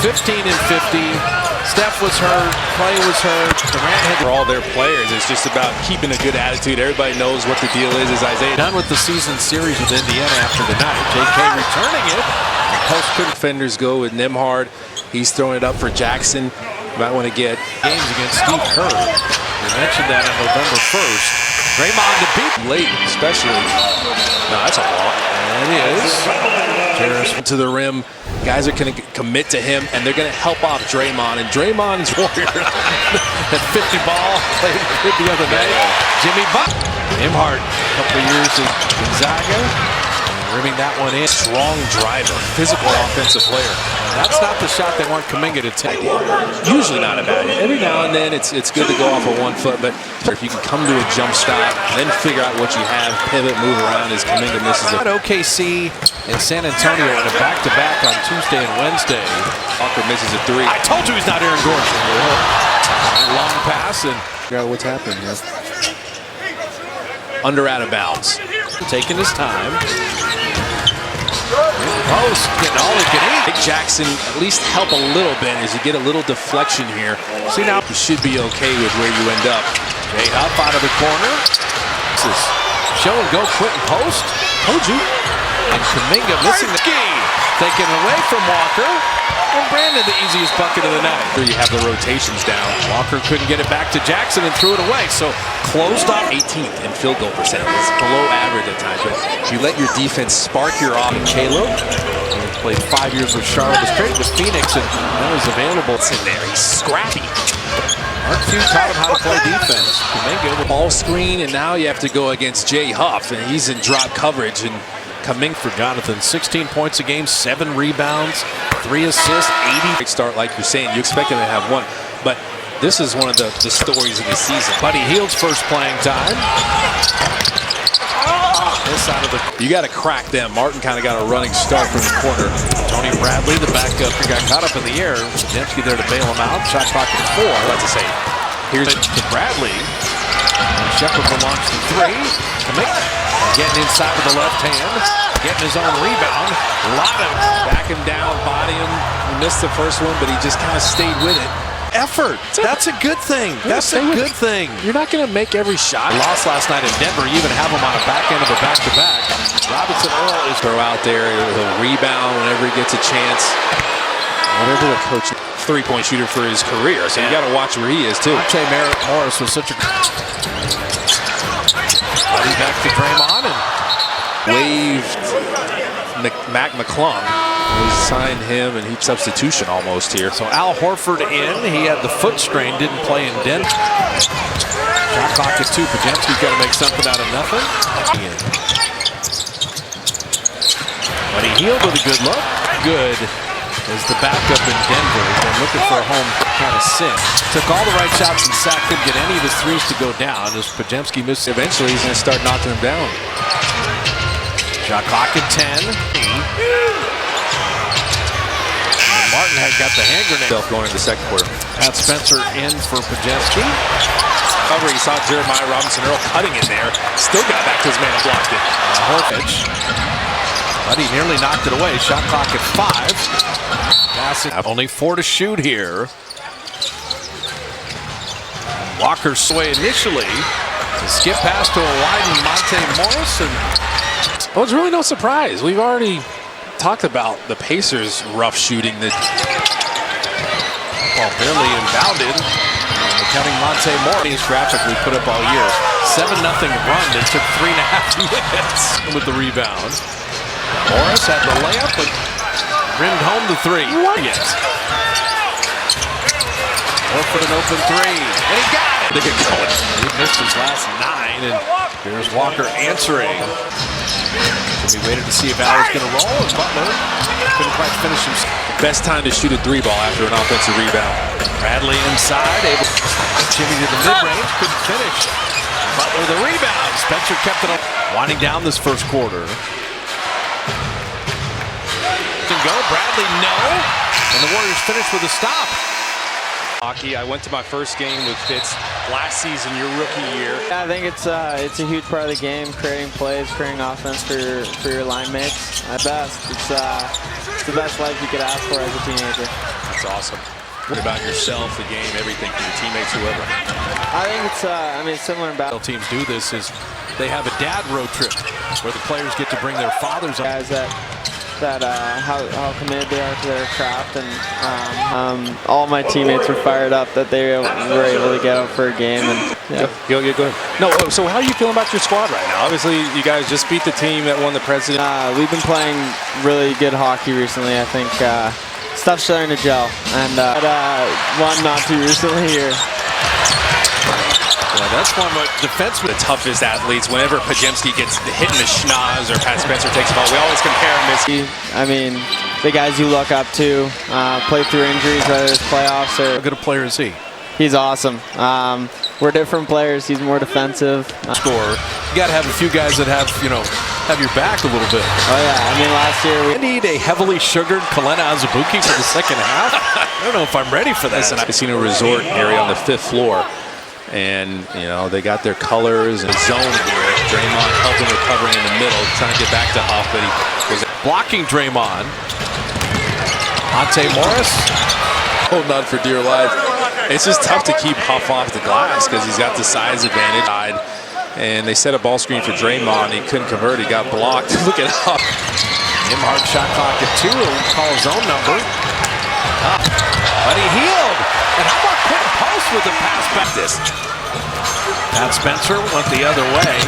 15 and 50. Steph was hurt. Clay was hurt. Durant had for all their players. It's just about keeping a good attitude. Everybody knows what the deal is Isaiah. Done with the season series with Indiana after the night. JK returning it. Post defenders go with Nembhard. He's throwing it up for Jackson. You might want to get games against Steve Kerr. We mentioned that on November 1st. Draymond to beat late, especially. No, that's a walk. And it is. Harris to the rim. Guys are going to commit to him, and they're going to help off Draymond. And Draymond's warrior. That 50 ball played the other night. Jimmy Butler. Nembhard, a couple of years at Gonzaga. Rimming that one in. Strong driver, physical offensive player. That's not the shot they want Kuminga to take. Usually not a bad hit. Every now and then it's good to go off of 1 foot, but if you can come to a jump stop, then figure out what you have, pivot, move around as Kuminga misses it. OKC and San Antonio in a back-to-back on Tuesday and Wednesday. Walker misses a 3. I told you he's not Aaron Gordon. Long pass and what's happened? Yeah. Under out of bounds. Taking his time. Post getting all he can eat. Big Jackson at least help a little bit as you get a little deflection here. See, now you should be okay with where you end up. Jay up out of the corner. This is show and go quick and post. Told you. And Kuminga missing the ski. Taken away from Walker. And Brandon the easiest bucket of the night. Here you have the rotations down. Walker couldn't get it back to Jackson and threw it away. So closed off. 18th in field goal percentage. It's below average at times. But if you let your defense spark your offense. Caleb played 5 years with Charlotte. Was traded to Phoenix and now he's available. It's in there. He's scrappy. Mark Few taught him how to play defense. Kuminga, the ball screen, and now you have to go against Jay Huff, and he's in drop coverage. And Kuminga for Jonathan, 16 points a game, 7 rebounds, 3 assists, 80. Start like you're saying, you expect him to have 1, but this is one of the stories of the season. Buddy Hield's first playing time. This side of the. You got to crack them. Martin kind of got a running start from the corner. Tony Bradley, the backup, he got caught up in the air. Dembski there to bail him out. Shot clock at 4. I'd like to say, here's to Bradley. Shepard will launch the 3. Kuminga getting inside with the left hand, getting his own rebound. A lot of back him down, body him. He missed the first one, but he just kind of stayed with it. Effort. That's a good thing. That's a good thing. You're not going to make every shot. Lost last night in Denver. You even have him on a back end of a back-to-back. Robinson Earl is throw out there. He'll rebound whenever he gets a chance. Whatever the coach, 3-point shooter for his career. So you got to watch where he is too. Monte Morris was such a. Buddy back to Draymond and waved Mac McClung. He signed him, and he substitution almost here. So Al Horford in. He had the foot strain, didn't play in Denver. Shot clock at 2. Pajemski's got to make something out of nothing. But he Hield with a good look. Good as the backup in Denver. They're looking for a home kind of sin. Took all the right shots and Sack couldn't get any of his threes to go down as Pajemski missed. Eventually, he's going to start knocking them down. Shot clock at 10. Martin had got the hand grenade. Going into the second quarter. Pat Spencer in for Pajemski. Cover, he saw Jeremiah Robinson Earl cutting in there. Still got back to his man and blocked it. Horford. But he nearly knocked it away. Shot clock at 5. Passing. Only 4 to shoot here. Walker sway initially. Skip pass to a wide Monte Morris. Well, it's really no surprise. We've already talked about the Pacers' rough shooting. That barely inbounded. Counting Monte Morris graphic we put up all year. 7-0 run that took 3.5 minutes with the rebound. Morris had the layup, but rimmed home the 3. Yes. Horford an open 3, and he got it. Look at going. He missed his last 9, and here's Walker answering. We waited to see if Al was going to roll, and Butler couldn't quite finish him. Best time to shoot a 3-ball after an offensive rebound. Bradley inside, able to Jimmy to the mid-range, couldn't finish. Butler the rebound. Spencer kept it up. Winding down this first quarter. Go, Bradley, no. And the Warriors finish with a stop. Hockey. I went to my first game with Fitz last season, your rookie year. Yeah, I think it's a huge part of the game, creating plays, creating offense for your line mates. At best, it's the best life you could ask for as a teenager. That's awesome. What about yourself, the game, everything, for your teammates, whoever? I think it's similar in basketball. Teams do this is they have a dad road trip where the players get to bring their fathers on. Guys how committed they are to their craft, and all my teammates were fired up that they were able to get out for a game. And yeah. Go ahead. No, so how are you feeling about your squad right now? Obviously, you guys just beat the team that won the president. We've been playing really good hockey recently. I think stuff's starting to gel, and one not too recently here. Yeah, that's one of the defensemen. The toughest athletes. Whenever Pajemski gets hit in the schnoz or Pat Spencer takes a ball, we always compare him. I mean, the guys you look up to play through injuries, whether it's playoffs or. How good a player is he? He's awesome. We're different players. He's more defensive. Scorer. You got to have a few guys that have your back a little bit. Oh yeah. I mean, last year we need a heavily sugared Kalena Azubuike for the second half. I don't know if I'm ready for that. It's a casino resort area on the 5th floor. And, they got their colors and zone here. Draymond helping recovering in the middle, trying to get back to Huff, but he was blocking Draymond. Monte Morris holding on for dear life. It's just tough to keep Huff off the glass because he's got the size advantage. And they set a ball screen for Draymond. He couldn't convert. He got blocked. Look at Huff. Hard shot clock at 2. He'll call his own number. But he healed. And how about Quentin Post with the pass back? Pat Spencer went the other way.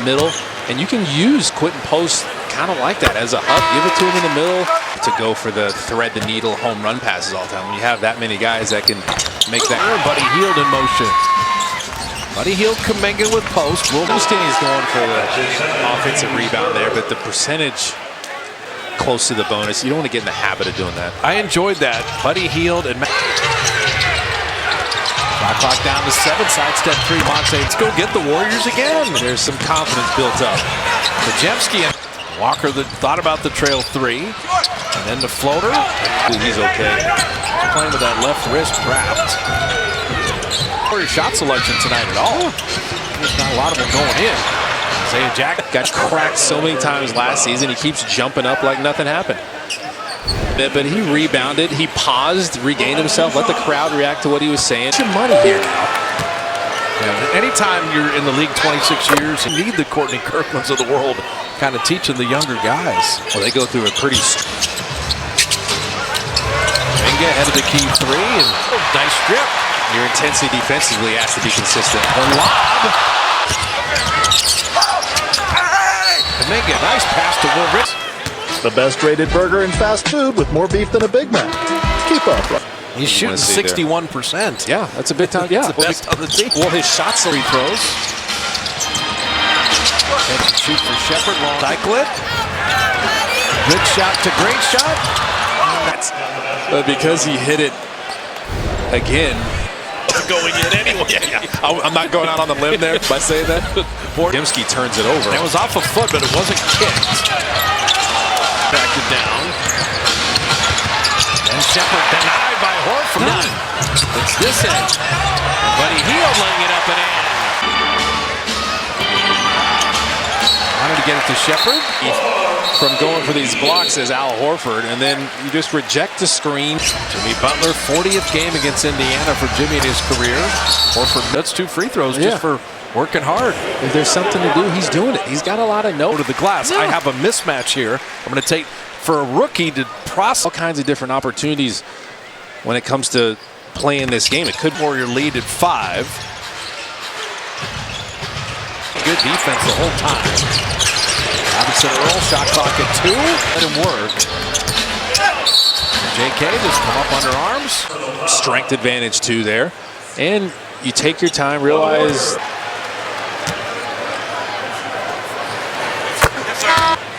Middle. And you can use Quentin Post kind of like that as a hub. Give it to him in the middle to go for the thread the needle home run passes all the time. When you have that many guys that can make that. Buddy Hield in motion. Buddy Hield Kuminga with Post. He's going for the offensive rebound there, but the percentage close to the bonus. You don't want to get in the habit of doing that. I enjoyed that. Buddy Hield and shot clock down to 7. Sidestep 3. Monte. Let's go get the Warriors again. There's some confidence built up. Pajemski and Walker thought about the trail 3. And then the floater. He's okay. Playing with that left wrist wrapped. Warrior shot selection tonight at all. There's not a lot of them going in. Isaiah Jack got cracked so many times last season. He keeps jumping up like nothing happened. But he rebounded. He paused, regained himself, let the crowd react to what he was saying. It's your money here now. Yeah, anytime you're in the league 26 years, you need the Courtney Kirklands of the world kind of teaching the younger guys. Well, they go through a pretty... Kuminga ahead of the key 3 and nice strip. Your intensity defensively has to be consistent. The lob. Kuminga, nice pass to Will. The best rated burger in fast food with more beef than a Big Mac. Keep up. He's shooting 61%. Yeah, that's a big time. Yeah, the best on the team. Well, his shots are... Free throws. Catch and shoot for Shepard. Long cycle it. Good shot to great shot. But because he hit it again. Going in anyway. Yeah. I'm not going out on the limb there by saying that. Pajemski turns it over. It was off a foot, but it wasn't kicked. Backed it down. And Shepard denied by Horford. None. It's this end. Buddy Hield laying it up and in. Wanted to get it to Shepard. From going for these blocks as Al Horford, and then you just reject the screen. Jimmy Butler, 40th game against Indiana for Jimmy in his career. Horford, that's 2 free throws just for working hard. If there's something to do, he's doing it. He's got a lot of note to the glass. I have a mismatch here. I'm going to take for a rookie to process all kinds of different opportunities when it comes to playing this game. It could Warrior lead at 5. Good defense the whole time. Robinson Earl, shot clock at 2. Let him work. JK just come up under arms. Strength advantage too there. And you take your time, realize.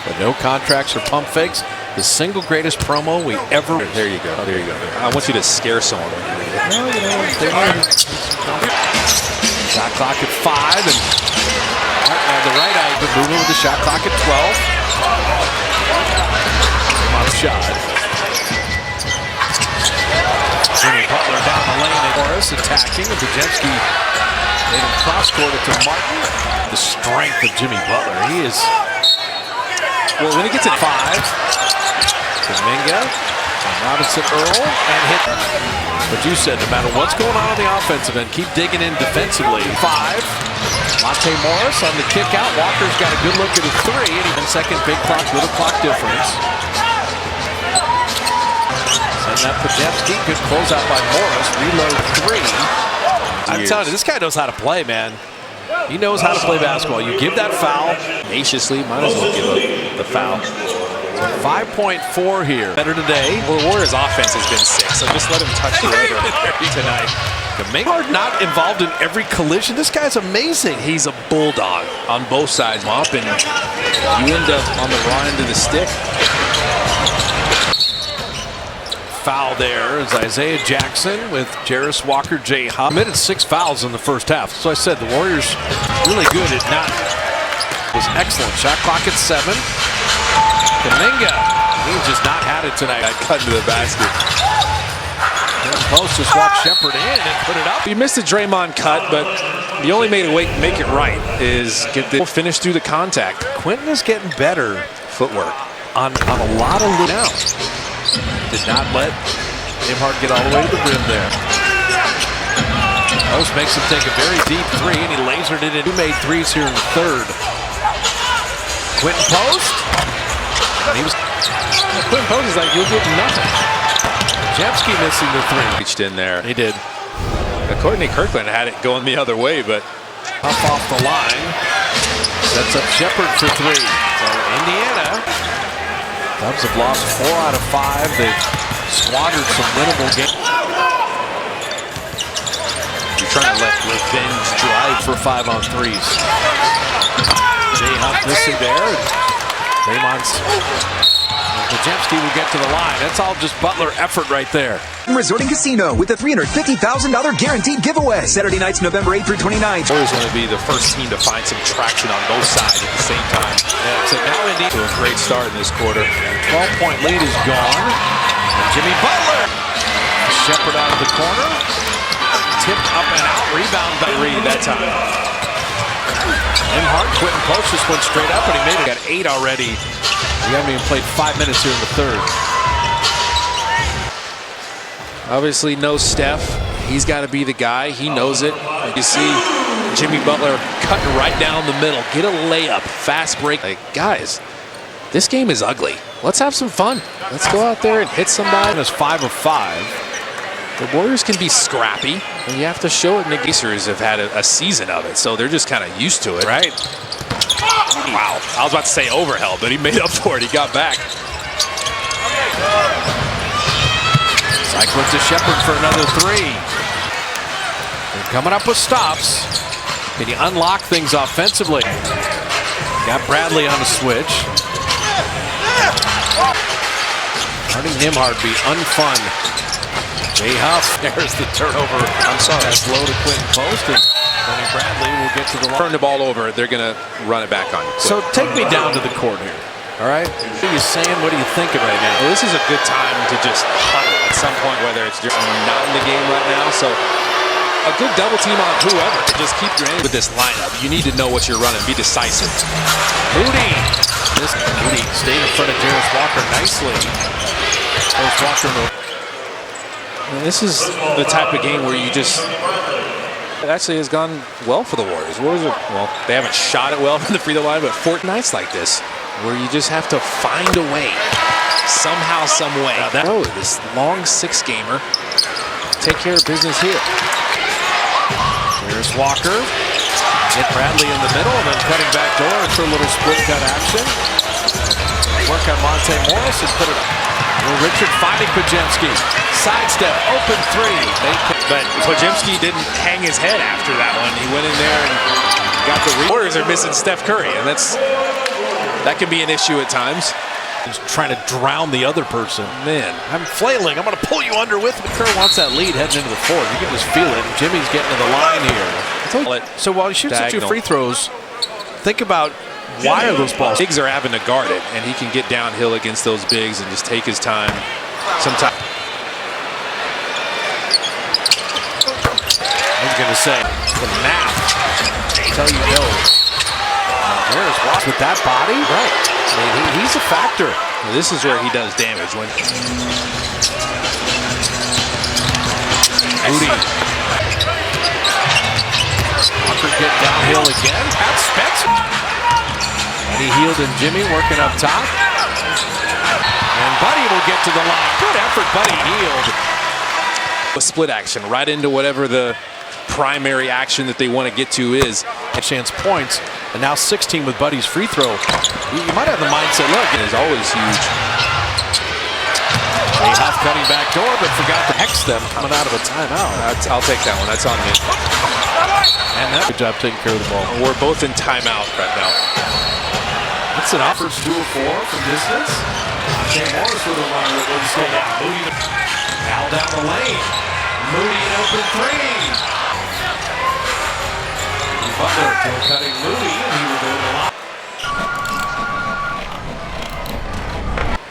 But no contracts or pump fakes. The single greatest promo we ever. There you go. There you go. I want you to scare someone. Shot clock at 5 and. The right eye, but moving with the shot clock at 12. Come on, shot. Jimmy Butler down the lane. And Morris attacking. And Bujemski made him cross-court it to Martin. The strength of Jimmy Butler. He is... Well, when he gets at 5. Kuminga. Robinson Earl. And hit. But you said no matter what's going on the offensive end, keep digging in defensively. 5. Monte Morris on the kick out. Walker's got a good look at a 3. And even second big clock, little clock difference. Setting up Bujemski. Good closeout by Morris. Reload 3. I'm telling you, this guy knows how to play, man. He knows how to play basketball. You give that foul. tenaciously, might as well give up the foul. 5.4 here. Better today. Well, the Warriors' offense has been 6, so just let him touch the rim tonight. Kuminga not involved in every collision. This guy's amazing. He's a bulldog on both sides. Mop, and you end up on the raw end of the stick. Foul there is Isaiah Jackson with Jarris Walker, Jay Huff. Committed 6 fouls in the first half. So I said the Warriors really good at not. Was excellent. Shot clock at 7. Kuminga, he's just not had it tonight. Got cut into the basket. Post just walked Shepard in and put it up. You missed the Draymond cut, but the only way to make it right is get the finish through the contact. Quentin is getting better Footwork. on a lot of now. Did not let Nimhart get all the way to the rim there. Post makes him take a very deep 3, and he lasered it in. He made 3s here in the third. Quentin Post. And he was. Quentin Post is like, you'll get nothing. Bujemski missing the 3. Reached in there. He did. Courtney Kirkland had it going the other way, but Up off the line. Sets up Shepard for 3. So Indiana. Cubs have lost 4 out of 5. They've squandered some winnable games. you're trying to let revenge drive. For 5 on 3s. Jay Huff missing there. Raymond's. Bujemski will get to the line. That's all just Butler effort right there. Resort and Casino with a $350,000 guaranteed giveaway. Saturday nights, November 8th through 29th. Always want to be the first team to find some traction on both sides at the same time. Yeah, so now Indy To a great start in this quarter. 12-point lead is gone. And Jimmy Butler. Shepard out of the corner. Tipped up and out. Rebound by Reed that time. Nimhart, Quentin Post just went straight up and he made it. Got 8 already. We haven't even played 5 minutes here in the third. Obviously, no Steph. He's got to be the guy. He knows it. You see Jimmy Butler cutting right down the middle. Get a layup. Fast break. Like, guys, this game is ugly. Let's have some fun. Let's go out there and hit somebody. It's 5 of 5. The Warriors can be scrappy, and you have to show it. Nick Pacers have had a season of it, so they're just kind of used to it. Right. Wow. I was about to say overheld, but he made up for it. He got back. Cycling to Shepard for another 3. They're coming up with stops. Can you unlock things offensively? Got Bradley on a switch. Letting Nimhart be unfun. Jay Huff, there's the turnover. I'm sorry. That's low to Quentin Post, and Tony Bradley will get to the line. Turn the ball over. They're going to run it back on you. So take me down to the court here. All right? What are you saying? What are you thinking right now? Well, this is a good time to just huddle at some point, whether it's just not in the game right now. So a good double team on whoever to just keep your end with this lineup. You need to know what you're running. Be decisive. Moody. Moody stayed in front of Jarris Walker nicely. Post Walker. And this is the type of game where you just... It actually has gone well for the Warriors. Well, they haven't shot it well from the free throw line, but 4 nights like this, where you just have to find a way, somehow, some way. This long 6-gamer, take care of business here. Jarris Walker. Get Bradley in the middle, and then cutting back door for a little split cut action. Work on Monte Morris and put it up. Richard finding Bujemski. Sidestep, open 3. But Bujemski didn't hang his head after that one. He went in there and got the Warriors are missing Steph Curry, and that can be an issue at times. He's trying to drown the other person. Man, I'm flailing. I'm going to pull you under with me. Kerr wants that lead heading into the fourth. You can just feel it. Jimmy's getting to the line here. So while he shoots at 2 free throws, think about why are those balls? Bigs are having to guard it, and he can get downhill against those bigs and just take his time. Sometimes Jason's going to say. The math. Tell you no. There's Watts with that body. Right. I mean, he's a factor. This is where he does damage. When Moody. Walker get downhill again. Pat Spencer. And he healed and Jimmy working up top. And Buddy will get to the line. Good effort, Buddy healed. a split action right into whatever the primary action that they want to get to is. A chance points, and now 16 with Buddy's free throw. You might have the mindset, look, It is always huge. Huff cutting back door, but forgot to hex them coming out of a timeout. I'll take that one. That's on me. And that good job taking care of the ball. We're both in timeout right now. That's an offers 2 of 4 from distance. Shane Morris with a run that wouldn't stay down. Moody now down the lane. Moody in open 3. Butler cutting Moody, and he will go to the line.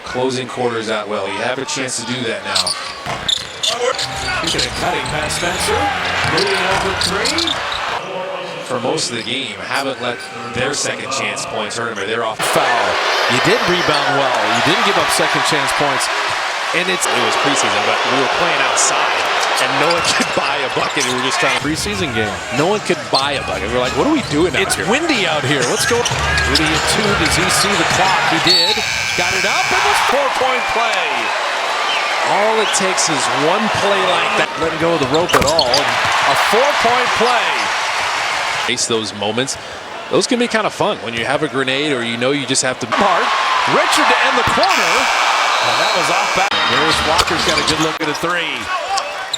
Closing quarters out well. You have a chance to do that now. Speaking of cutting, Pat Spencer. Moody in open 3. For most of the game, haven't let their second chance points hurt them, or they're off. Foul. You did rebound well. You didn't give up second chance points. And it was preseason, but we were playing outside, and no one could buy a bucket. We were just trying to preseason game. No one could buy a bucket. We're like, what are we doing out It's here? windy out here. Let's go. Moody at 2. Does he see the clock? He did. Got it up, and it's 4-point play. All it takes is one play like that. Letting go of the rope at all. A 4-point play. Face those moments. Those can be kind of fun when you have a grenade, or you know you just have to. Hard. Richard to end the corner. And that was off back. Darius Walker's got a good look at a 3.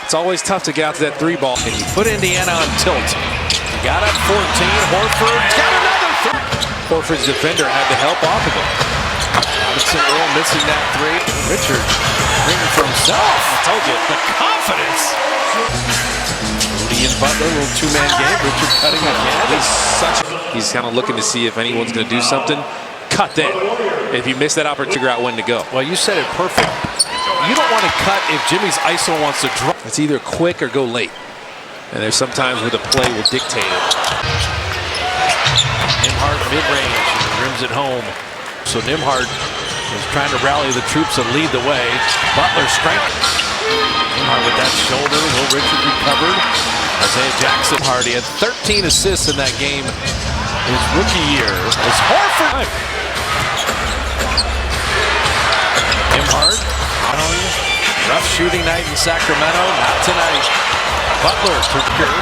It's always tough to get out to that 3 ball. And you put Indiana on tilt. You got up 14. Horford's got another 3. Horford's defender had to help off of him. Robinson Earl missing that 3. Richard bringing for himself. I told you. The confidence. Moody and Butler, little 2-man game. Richard cutting again. He's kind of looking to see if anyone's going to do something. Cut then. If you miss that opportunity, figure out when to go. Well, you said it perfect. You don't want to cut if Jimmy's ISO wants to drop. It's either quick or go late. And there's sometimes where the play will dictate it. Nembhard mid-range and rims it home. So Nembhard is trying to rally the troops and lead the way. Butler strength. Nembhard with that shoulder. Will Richard recovered. Isaiah Jackson Hardy had 13 assists in that game his rookie year. It's Horford. Nembhard. Rough shooting night in Sacramento. Not tonight. Butler took care.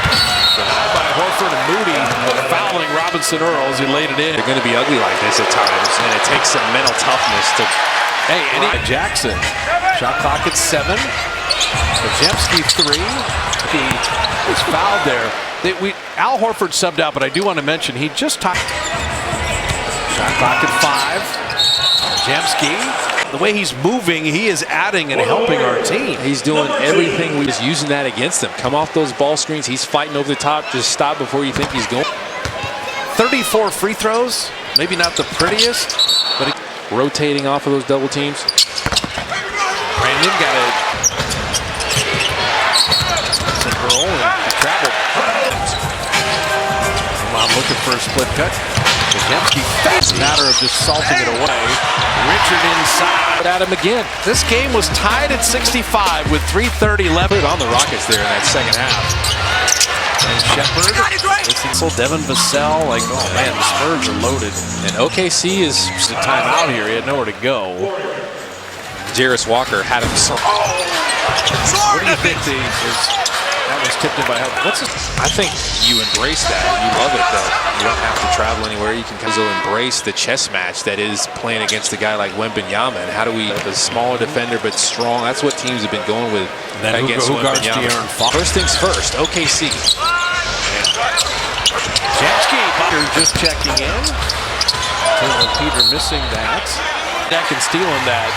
Denied by Horford and Moody. Fouling Robinson Earl as he laid it in. They're going to be ugly like this at times, and it takes some mental toughness to. Hey, Jackson. Shot clock at 7. Podziemski 3. He was fouled there. Al Horford subbed out, but I do want to mention he just talked. Shot clock at 5. Podziemski. The way he's moving, he is adding and helping our team. He's doing everything. We're just using that against him. Come off those ball screens. He's fighting over the top. Just stop before you think he's going. 34 free throws. Maybe not the prettiest, but rotating off of those double teams. Brandon got it. Earl and traveled. I'm looking for a split cut. Podziemski face. Matter of just salting it away. Richard inside. At him again. This game was tied at 65 with 3:30 left. On the Rockets there in that second half. And Shepard. Devin Vassell. Like, oh man, the Spurs are loaded. And OKC is the timeout here. He had nowhere to go. Jarris Walker had him. What do you think? That was tipped in by help. I think you embrace that. You love it that you don't have to travel anywhere. You can embrace the chess match that is playing against a guy like Wembanyama. And how do we have a smaller defender but strong? That's what teams have been going with against Wembanyama. First things first, OKC. Podziemski, Butter just checking in. Peter missing that. Deck and stealing that.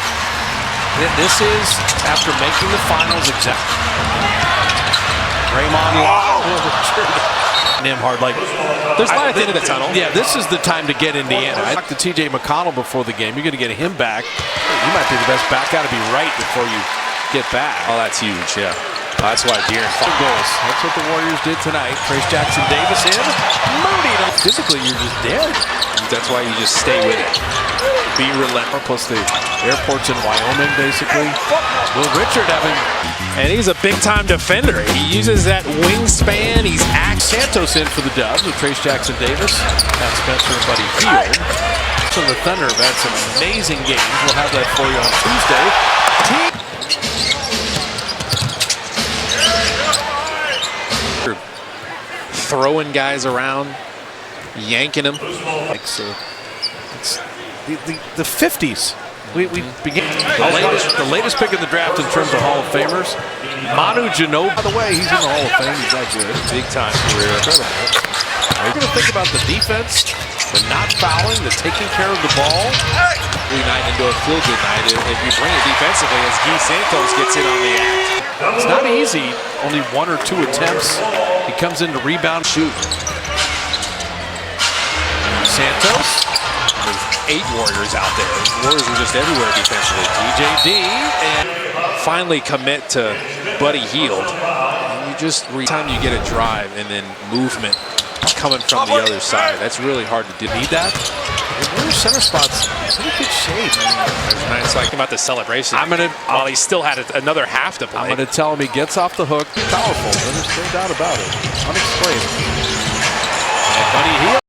This is after making the finals exactly. Draymond Law. Nembhard, like, there's light at the end of the tunnel. Yeah, this is the time to get Indiana. I talked to TJ McConnell before the game. You're going to get him back. You might be the best back. Got to be right before you get back. Oh, that's huge, yeah. That's why De'Aaron Goals. That's what the Warriors did tonight. Trace Jackson Davis in. Moody. Physically, you're just dead. That's why you just stay with it. Be relentless. Plus the airports in Wyoming, basically. Will Richard having... And he's a big-time defender. He uses that wingspan. He's Santos in for the dub with Trace Jackson Davis. Pat Spencer and Buddy Hield. So the Thunder have had some amazing games. We'll have that for you on Tuesday. Throwing guys around, yanking them. So it's the 50s. We began the latest pick in the draft in terms of Hall of Famers. Manu Ginobili. By the way, he's in the Hall of Fame. He's that good. Big time career. Incredible. You're going to think about the defense, the not fouling, the taking care of the ball. Night into a feel-good night if you bring it defensively as Guy Santos gets in on the act. It's not easy. Only 1 or 2 attempts. He comes in to rebound, shoot. Santos. There's 8 Warriors out there. Warriors are just everywhere defensively. TJD and finally commit to Buddy Hield. And you just every time you get a drive and then movement coming from the other side, that's really hard to do. Need that. The center spots in pretty good shape. There's nice like about the celebration. While he still had another half to play. I'm going to tell him he gets off the hook. Powerful. There's no doubt about it. Unexplained. And Buddy Hield.